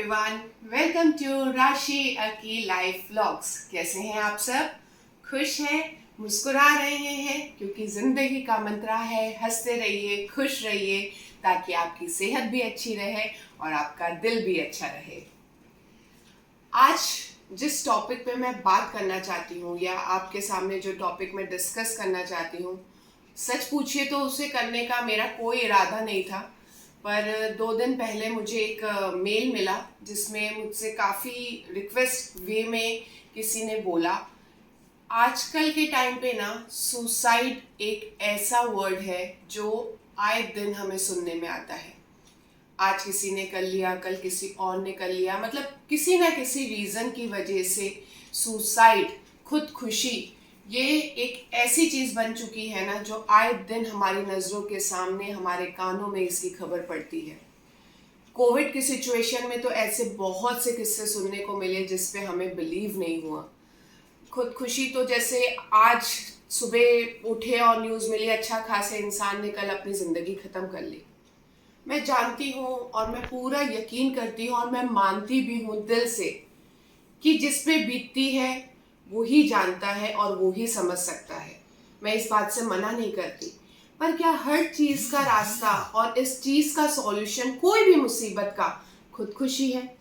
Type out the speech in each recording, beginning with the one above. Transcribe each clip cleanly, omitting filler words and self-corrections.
Everyone, welcome to राशि की life vlogs. कैसे हैं आप सब? खुश हैं, मुस्कुरा रहे हैं, क्योंकि जिंदगी का मंत्र है हंसते रहिए, खुश रहिए, ताकि आपकी सेहत भी अच्छी रहे और आपका दिल भी अच्छा रहे। आज जिस टॉपिक पे मैं बात करना चाहती हूँ या आपके सामने जो टॉपिक मैं डिस्कस करना चाहती हूँ, सच पूछिए तो उसे करने का मेरा कोई इरादा नहीं था, पर 2 दिन पहले मुझे एक मेल मिला जिसमें मुझसे काफ़ी रिक्वेस्ट वे में किसी ने बोला, आजकल के टाइम पे ना सुसाइड एक ऐसा वर्ड है जो आए दिन हमें सुनने में आता है। आज किसी ने कर लिया, कल किसी और ने कर लिया, मतलब किसी ना किसी रीज़न की वजह से सुसाइड, खुदकुशी, ये एक ऐसी चीज़ बन चुकी है ना जो आए दिन हमारी नज़रों के सामने, हमारे कानों में इसकी खबर पड़ती है। कोविड की सिचुएशन में तो ऐसे बहुत से किस्से सुनने को मिले जिस पे हमें बिलीव नहीं हुआ। खुदकुशी तो जैसे आज सुबह उठे और न्यूज़ मिली अच्छा खासे इंसान ने कल अपनी ज़िंदगी ख़त्म कर ली। मैं जानती हूँ और मैं पूरा यकीन करती हूँ और मैं मानती भी हूँ दिल से कि जिस पे बीतती है वो ही जानता है और वो ही समझ सकता है। मैं इस बात से मना नहीं करती, पर क्या हर चीज़ का रास्ता और इस चीज़ का सॉल्यूशन, कोई भी मुसीबत का, खुदकुशी है?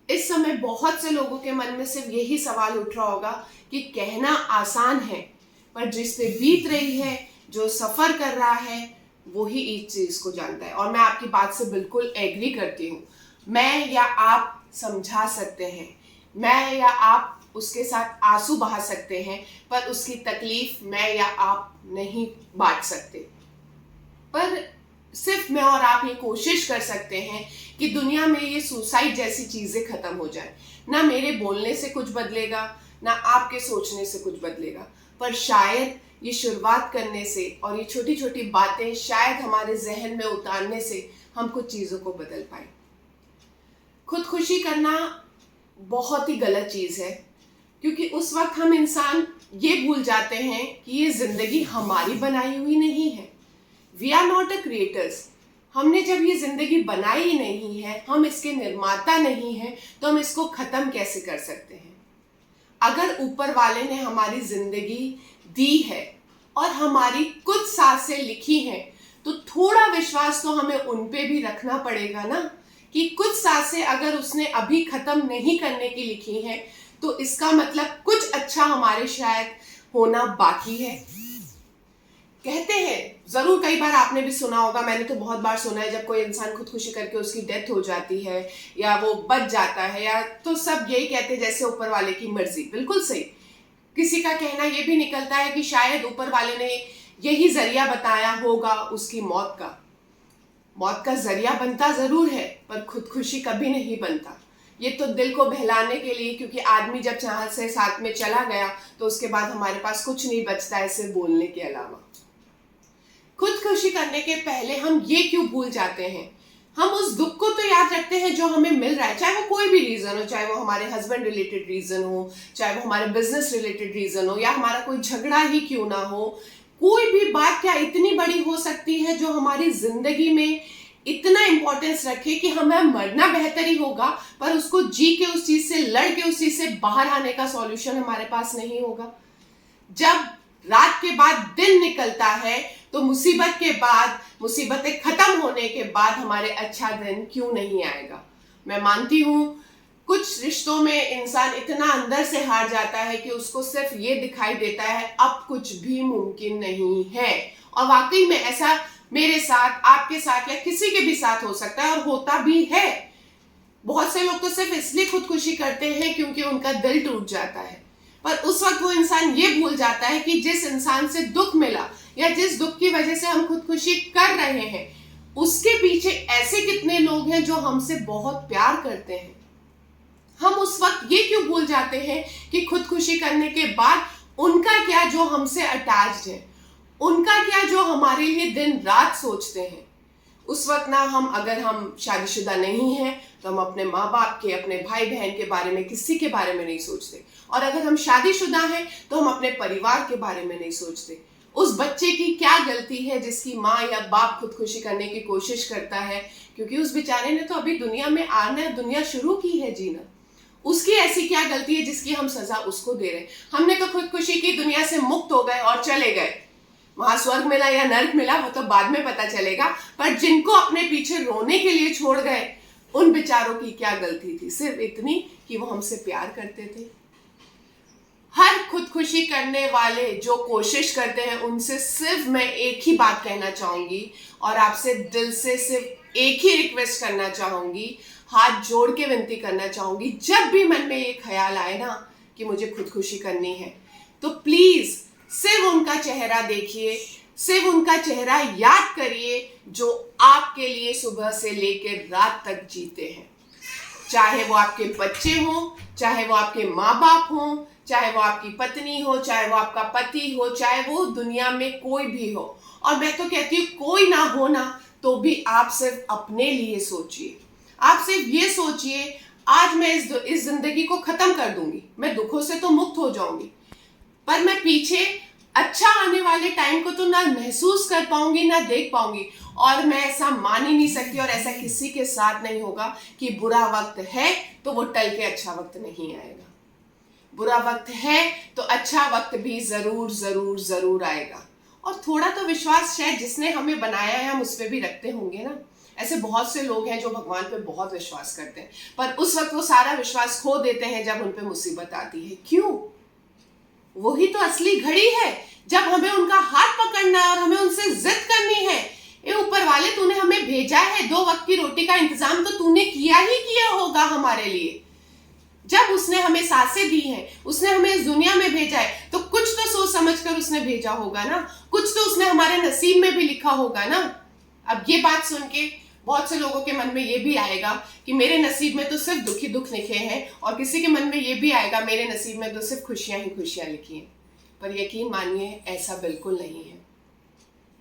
इस समय बहुत से लोगों के मन में सिर्फ यही सवाल उठ रहा होगा कि कहना आसान है, पर जिस पे बीत रही है, जो सफ़र कर रहा है, वो ही इस चीज़ को जानता है। और मैं आपकी बात से बिल्कुल एग्री करती हूँ। मैं या आप समझा सकते हैं, मैं या आप उसके साथ आंसू बहा सकते हैं, पर उसकी तकलीफ मैं या आप नहीं बांट सकते। पर सिर्फ मैं और आप ये कोशिश कर सकते हैं कि दुनिया में ये सुसाइड जैसी चीज़ें ख़त्म हो जाए। ना मेरे बोलने से कुछ बदलेगा, ना आपके सोचने से कुछ बदलेगा, पर शायद ये शुरुआत करने से और ये छोटी छोटी बातें शायद हमारे जहन में उतारने से हम कुछ चीज़ों को बदल पाए। खुदकुशी करना बहुत ही गलत चीज़ है, क्योंकि उस वक्त हम इंसान ये भूल जाते हैं कि ये ज़िंदगी हमारी बनाई हुई नहीं है। We are not a creators. हमने जब ये ज़िंदगी बनाई ही नहीं है, हम इसके निर्माता नहीं हैं, तो हम इसको ख़त्म कैसे कर सकते हैं? अगर ऊपर वाले ने हमारी ज़िंदगी दी है और हमारी कुछ सांसें लिखी हैं, तो थोड़ा विश्वास तो हमें उन पे भी रखना पड़ेगा ना, कि कुछ सांसें अगर उसने अभी ख़त्म नहीं करने की लिखी हैं, तो इसका मतलब कुछ अच्छा हमारे शायद होना बाकी है। कहते हैं, ज़रूर कई बार आपने भी सुना होगा, मैंने तो बहुत बार सुना है, जब कोई इंसान खुदकुशी करके उसकी डेथ हो जाती है या वो बच जाता है, या तो सब यही कहते हैं जैसे ऊपर वाले की मर्जी। बिल्कुल सही। किसी का कहना ये भी निकलता है कि शायद ऊपर वाले ने यही जरिया बताया होगा उसकी मौत का। मौत का जरिया बनता ज़रूर है, पर खुदकुशी कभी नहीं बनता। ये तो दिल को बहलाने के लिए, क्योंकि आदमी जब चाह से साथ में चला गया तो उसके बाद हमारे पास कुछ नहीं बचता है सिर्फ बोलने के अलावा। खुदकुशी करने के पहले हम ये क्यों भूल जाते हैं? हम उस दुख को तो याद रखते हैं जो हमें मिल रहा है, चाहे वो कोई भी रीज़न हो, चाहे वो हमारे हस्बैंड रिलेटेड रीज़न हो, चाहे वो हमारे बिजनेस रिलेटेड रीज़न हो, या हमारा कोई झगड़ा ही क्यों ना हो। कोई भी बात क्या इतनी बड़ी हो सकती है जो हमारी ज़िंदगी में इतना इम्पोर्टेंस रखे कि हमें मरना बेहतर ही होगा, पर उसको जी के, उस चीज़ से लड़ के, उस चीज़ से बाहर आने का सॉल्यूशन हमारे पास नहीं होगा। जब रात के बाद दिन निकलता है, तो मुसीबत के बाद, मुसीबतें खत्म होने के बाद हमारे अच्छा दिन क्यों नहीं आएगा? मैं मानती हूँ कुछ रिश्तों में इंसान इतना अंदर से हार जाता है कि उसको सिर्फ ये दिखाई देता है अब कुछ भी मुमकिन नहीं है। और वाकई में ऐसा मेरे साथ, आपके साथ या किसी के भी साथ हो सकता है और होता भी है। बहुत से लोग तो सिर्फ इसलिए खुदकुशी करते हैं क्योंकि उनका दिल टूट जाता है, पर उस वक्त वो इंसान ये भूल जाता है कि जिस इंसान से दुख मिला या जिस दुख की वजह से हम खुदकुशी कर रहे हैं, उसके पीछे ऐसे कितने लोग हैं जो हमसे बहुत प्यार करते हैं। हम उस वक्त ये क्यों भूल जाते हैं कि खुदकुशी करने के बाद उनका क्या जो हमसे अटैच्ड है, उनका क्या जो हमारे लिए दिन रात सोचते हैं। उस वक्त ना हम, अगर हम शादीशुदा नहीं हैं तो हम अपने माँ बाप के, अपने भाई बहन के बारे में, किसी के बारे में नहीं सोचते, और अगर हम शादीशुदा हैं तो हम अपने परिवार के बारे में नहीं सोचते। उस बच्चे की क्या गलती है जिसकी माँ या बाप खुदकुशी करने की कोशिश करता है, क्योंकि उस बेचारे ने तो अभी दुनिया में आना, दुनिया शुरू की है जीना। उसकी ऐसी क्या गलती है जिसकी हम सजा उसको दे रहे हैं? हमने तो खुदकुशी की दुनिया से मुक्त हो गए और चले गए। वहां स्वर्ग मिला या नर्क मिला वो तो बाद में पता चलेगा, पर जिनको अपने पीछे रोने के लिए छोड़ गए उन बेचारों की क्या गलती थी? सिर्फ इतनी कि वो हमसे प्यार करते थे। हर खुदकुशी करने वाले जो कोशिश करते हैं उनसे सिर्फ मैं एक ही बात कहना चाहूंगी और आपसे दिल से सिर्फ एक ही रिक्वेस्ट करना चाहूंगी, हाथ जोड़ के विनती करना चाहूंगी, जब भी मन में ये ख्याल आए ना कि मुझे खुदकुशी करनी है, तो प्लीज सिर्फ उनका चेहरा देखिए, सिर्फ उनका चेहरा याद करिए जो आपके लिए सुबह से लेकर रात तक जीते हैं। चाहे वो आपके बच्चे हों, चाहे वो आपके माँ बाप हों, चाहे वो आपकी पत्नी हो, चाहे वो आपका पति हो, चाहे वो दुनिया में कोई भी हो। और मैं तो कहती हूँ कोई ना हो ना तो भी आप सिर्फ अपने लिए सोचिए। आप सिर्फ ये सोचिए, आज मैं इस जिंदगी को खत्म कर दूंगी, मैं दुखों से तो मुक्त हो जाऊंगी, पर मैं पीछे अच्छा आने वाले टाइम को तो ना महसूस कर पाऊंगी ना देख पाऊंगी। और मैं ऐसा मान ही नहीं सकती, और ऐसा किसी के साथ नहीं होगा कि बुरा वक्त है तो वो टल के अच्छा वक्त नहीं आएगा। बुरा वक्त है तो अच्छा वक्त भी जरूर जरूर जरूर आएगा। और थोड़ा तो विश्वास शायद जिसने हमें बनाया है हम उस पर भी रखते होंगे ना। ऐसे बहुत से लोग हैं जो भगवान पे बहुत विश्वास करते हैं, पर उस वक्त वो सारा विश्वास खो देते हैं जब उन पे मुसीबत आती है। क्यों? वही तो असली घड़ी है जब हमें उनका हाथ पकड़ना है और हमें उनसे जिद करनी है। ये ऊपर वाले, तूने हमें भेजा है, 2 वक्त की रोटी का इंतजाम तो तूने किया ही किया होगा हमारे लिए। जब उसने हमें सांसें दी हैं, उसने हमें इस दुनिया में भेजा है, तो कुछ तो सोच समझ कर उसने भेजा होगा ना, कुछ तो उसने हमारे नसीब में भी लिखा होगा ना। अब ये बात सुन के बहुत से लोगों के मन में ये भी आएगा कि मेरे नसीब में तो सिर्फ दुख ही दुख लिखे हैं, और किसी के मन में ये भी आएगा मेरे नसीब में तो सिर्फ खुशियां ही खुशियां लिखी हैं। पर यकीन मानिए ऐसा बिल्कुल नहीं है।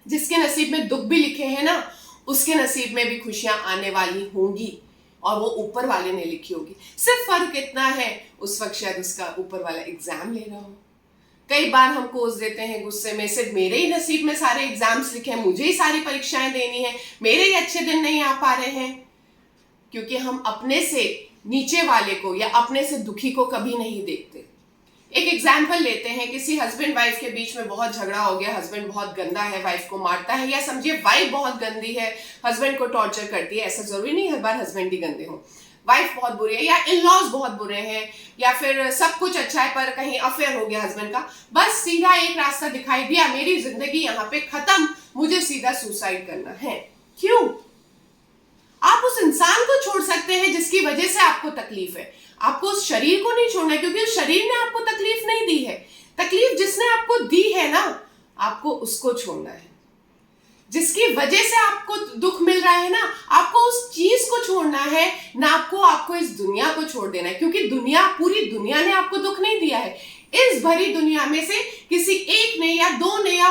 जिसके नसीब में दुख भी लिखे हैं ना, उसके नसीब में भी खुशियां आने वाली होंगी, और वो ऊपर वाले ने लिखी होगी। सिर्फ फर्क इतना है उस वक्त शायद उसका ऊपर वाला एग्जाम ले रहा हो। कई बार हम कोस देते हैं गुस्से में, सिर्फ मेरे ही नसीब में सारे एग्जाम्स लिखे हैं, मुझे ही सारी परीक्षाएं देनी है, मेरे ही अच्छे दिन नहीं आ पा रहे हैं, क्योंकि हम अपने से नीचे वाले को या अपने से दुखी को कभी नहीं देखते। एक एग्जाम्पल लेते हैं, किसी हस्बैंड वाइफ के बीच में बहुत झगड़ा हो गया, हस्बैंड बहुत गंदा है, वाइफ को मारता है, या समझिए वाइफ बहुत गंदी है, हस्बैंड को टॉर्चर करती है। ऐसा जरूरी नहीं हर बार हस्बैंड ही गंदे हो, वाइफ बहुत बुरी है, या इन लॉज बहुत बुरे हैं, या फिर सब कुछ अच्छा है पर कहीं अफेयर हो गया हस्बैंड का। बस सीधा एक रास्ता दिखाई दिया, मेरी जिंदगी यहाँ पे खत्म, मुझे सीधा सुसाइड करना है। क्यों? आप उस इंसान को छोड़ सकते हैं जिसकी वजह से आपको तकलीफ है, आपको उस शरीर को नहीं छोड़ना है, क्योंकि उस शरीर ने आपको तकलीफ नहीं दी है। तकलीफ जिसने आपको दी है ना, आपको उसको छोड़ना है। जिसकी वजह से आपको दुख मिल रहा है ना, आपको उस चीज को छोड़ना है, ना आपको इस दुनिया को छोड़ देना है, क्योंकि पूरी दुनिया ने आपको दुख नहीं दिया है। इस भरी दुनिया में से किसी एक ने या 2 ने या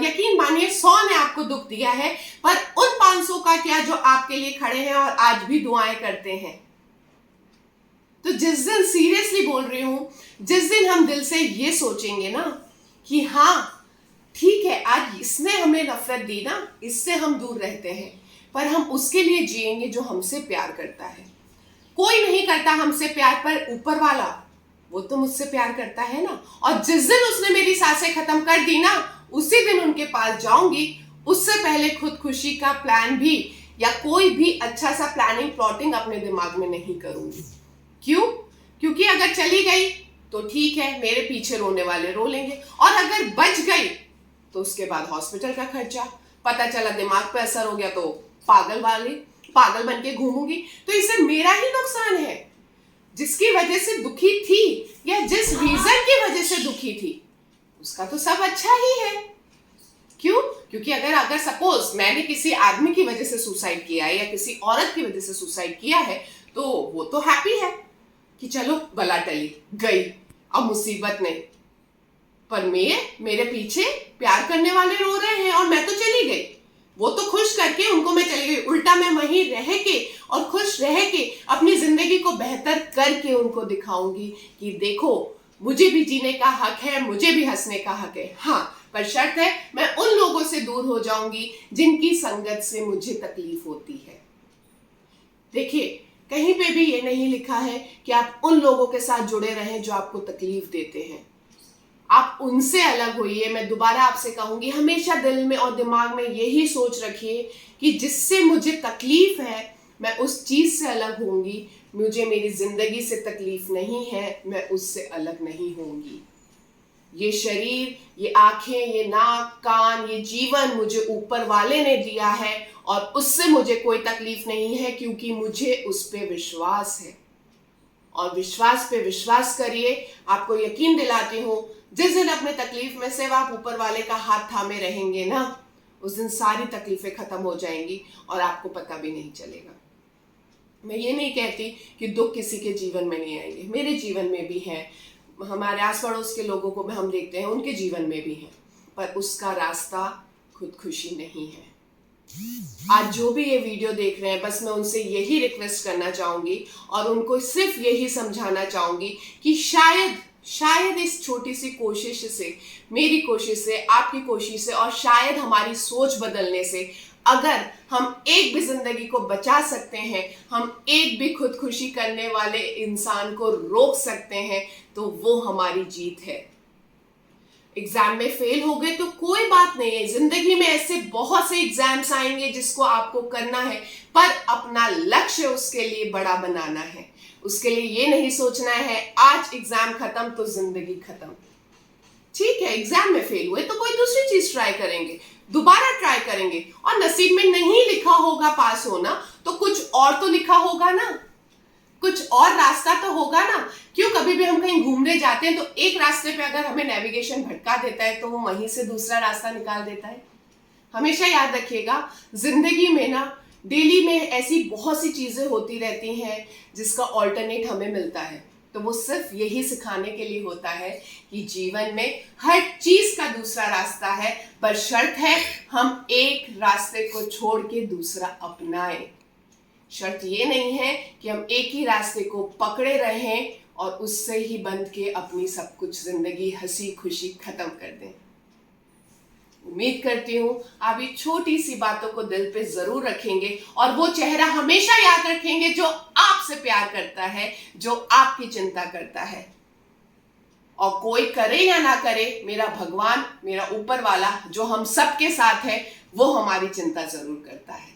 यकीन मानिए 100 ने आपको दुख दिया है, पर उन 500 का क्या जो आपके लिए खड़े हैं और आज भी दुआएं करते हैं। तो जिस दिन, सीरियसली बोल रही हूं, जिस दिन हम दिल से ये सोचेंगे ना कि हाँ ठीक है, आज इसने हमें नफरत दी ना, इससे हम दूर रहते हैं, पर हम उसके लिए जिएंगे जो हमसे प्यार करता है। कोई नहीं करता हमसे प्यार, पर ऊपर वाला वो तो मुझसे प्यार करता है ना। और जिस दिन उसने मेरी सांसें खत्म कर दी ना, उसी दिन उनके पास जाऊंगी। उससे पहले खुदकुशी का प्लान भी या कोई भी अच्छा सा प्लानिंग प्लॉटिंग अपने दिमाग में नहीं करूंगी। क्यों? क्योंकि अगर चली गई तो ठीक है, मेरे पीछे रोने वाले रो लेंगे, और अगर बच गई तो उसके बाद हॉस्पिटल का खर्चा, पता चला दिमाग पे असर हो गया तो पागल बन के घूमूंगी। तो इससे मेरा ही नुकसान है। जिसकी वजह से दुखी थी या जिस रीजन की वजह से दुखी थी, उसका तो सब अच्छा ही है। क्यों? क्योंकि अगर सपोज मैंने किसी आदमी की वजह से सुसाइड किया है या किसी औरत की वजह से सुसाइड किया है, तो वो तो हैप्पी है कि चलो बला टली गई, अब मुसीबत नहीं। पर मेरे पीछे प्यार करने वाले रो रहे हैं और मैं तो चली गई। वो तो खुश करके उनको मैं चली गई, उल्टा मैं वहीं रह के और खुश रह के अपनी जिंदगी को बेहतर करके उनको दिखाऊंगी कि देखो मुझे भी जीने का हक है, मुझे भी हंसने का हक है। हाँ, पर शर्त है मैं उन लोगों से दूर हो जाऊंगी जिनकी संगत से मुझे तकलीफ होती है। देखिए, कहीं पे भी ये नहीं लिखा है कि आप उन लोगों के साथ जुड़े रहें जो आपको तकलीफ देते हैं। आप उनसे अलग होइए। मैं दोबारा आपसे कहूंगी, हमेशा दिल में और दिमाग में यही सोच रखिए कि जिससे मुझे तकलीफ है मैं उस चीज से अलग होंगी। मुझे मेरी जिंदगी से तकलीफ नहीं है, मैं उससे अलग नहीं होंगी। ये शरीर, ये आंखें, ये नाक, कान, ये जीवन मुझे ऊपर वाले ने दिया है और उससे मुझे कोई तकलीफ नहीं है, क्योंकि मुझे उस पे विश्वास है। और विश्वास पे विश्वास करिए। आपको यकीन दिलाती हूँ, जिस दिन अपने तकलीफ में सिर्फ आप ऊपर वाले का हाथ थामे रहेंगे ना, उस दिन सारी तकलीफें खत्म हो जाएंगी और आपको पता भी नहीं चलेगा। मैं ये नहीं कहती कि दुख किसी के जीवन में नहीं आएंगे, मेरे जीवन में भी है, हमारे आस पड़ोस के लोगों को भी हम देखते हैं उनके जीवन में भी है, पर उसका रास्ता खुदकुशी नहीं है। आज जो भी ये वीडियो देख रहे हैं, बस मैं उनसे यही रिक्वेस्ट करना चाहूंगी और उनको सिर्फ यही समझाना चाहूंगी कि शायद इस छोटी सी कोशिश से, मेरी कोशिश से, आपकी कोशिश से और शायद हमारी सोच बदलने से अगर हम एक भी जिंदगी को बचा सकते हैं, हम एक भी खुदकुशी करने वाले इंसान को रोक सकते हैं, तो वो हमारी जीत है। एग्जाम में फेल हो गए तो कोई बात नहीं है, जिंदगी में ऐसे बहुत से एग्जाम्स आएंगे जिसको आपको करना है, पर अपना लक्ष्य उसके लिए बड़ा बनाना है। उसके लिए ये नहीं सोचना है आज एग्जाम खत्म तो जिंदगी खत्म। ठीक है, एग्जाम में फेल हुए तो कोई दूसरी चीज ट्राई करेंगे, दोबारा ट्राई करेंगे, और नसीब में नहीं लिखा होगा पास होना तो कुछ और तो लिखा होगा ना, कुछ और रास्ता तो होगा ना। क्यों, कभी भी हम कहीं घूमने जाते हैं तो एक रास्ते पे अगर हमें नेविगेशन भटका देता है तो वो वहीं से दूसरा रास्ता निकाल देता है। हमेशा याद रखिएगा, जिंदगी में ना डेली में ऐसी बहुत सी चीजें होती रहती हैं जिसका ऑल्टरनेट हमें मिलता है, तो वो सिर्फ यही सिखाने के लिए होता है कि जीवन में हर चीज का दूसरा रास्ता है, पर शर्त है हम एक रास्ते को छोड़ के दूसरा अपनाएं। शर्त ये नहीं है कि हम एक ही रास्ते को पकड़े रहें और उससे ही बंध के अपनी सब कुछ जिंदगी हंसी खुशी खत्म कर दें। उम्मीद करती हूँ आप ये छोटी सी बातों को दिल पे जरूर रखेंगे और वो चेहरा हमेशा याद रखेंगे जो आपसे प्यार करता है, जो आपकी चिंता करता है। और कोई करे या ना करे, मेरा भगवान, मेरा ऊपर वाला जो हम सबके साथ है, वो हमारी चिंता जरूर करता है।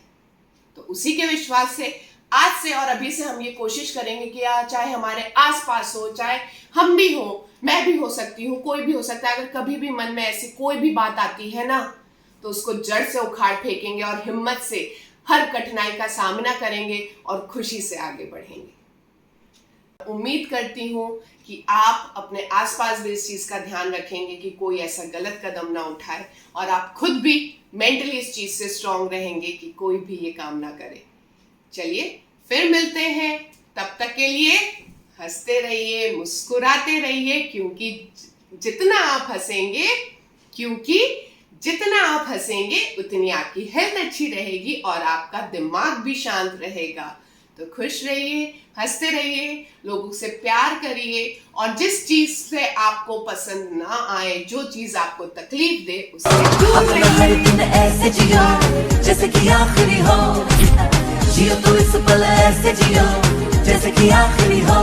तो उसी के विश्वास से आज से और अभी से हम ये कोशिश करेंगे कि चाहे हमारे आसपास हो, चाहे हम भी हो, मैं भी हो सकती हूँ, कोई भी हो सकता है, अगर कभी भी मन में ऐसी कोई भी बात आती है ना, तो उसको जड़ से उखाड़ फेंकेंगे और हिम्मत से हर कठिनाई का सामना करेंगे और खुशी से आगे बढ़ेंगे। उम्मीद करती हूँ कि आप अपने आसपास भी इस चीज का ध्यान रखेंगे कि कोई ऐसा गलत कदम ना उठाए, और आप खुद भी मेंटली इस चीज से स्ट्रांग रहेंगे कि कोई भी ये काम ना करे। चलिए फिर मिलते हैं, तब तक के लिए हंसते रहिए, मुस्कुराते रहिए, क्योंकि जितना आप हंसेंगे उतनी आपकी हेल्थ अच्छी रहेगी और आपका दिमाग भी शांत रहेगा। तो खुश रहिए, हंसते रहिए, लोगों से प्यार करिए, और जिस चीज से आपको पसंद ना आए, जो चीज आपको तकलीफ दे, उससे दूर रहिए। ऐसे जियो जैसे कि आखिरी हो, जियो तो इस पल ऐसे जियो जैसे कि आखिरी हो।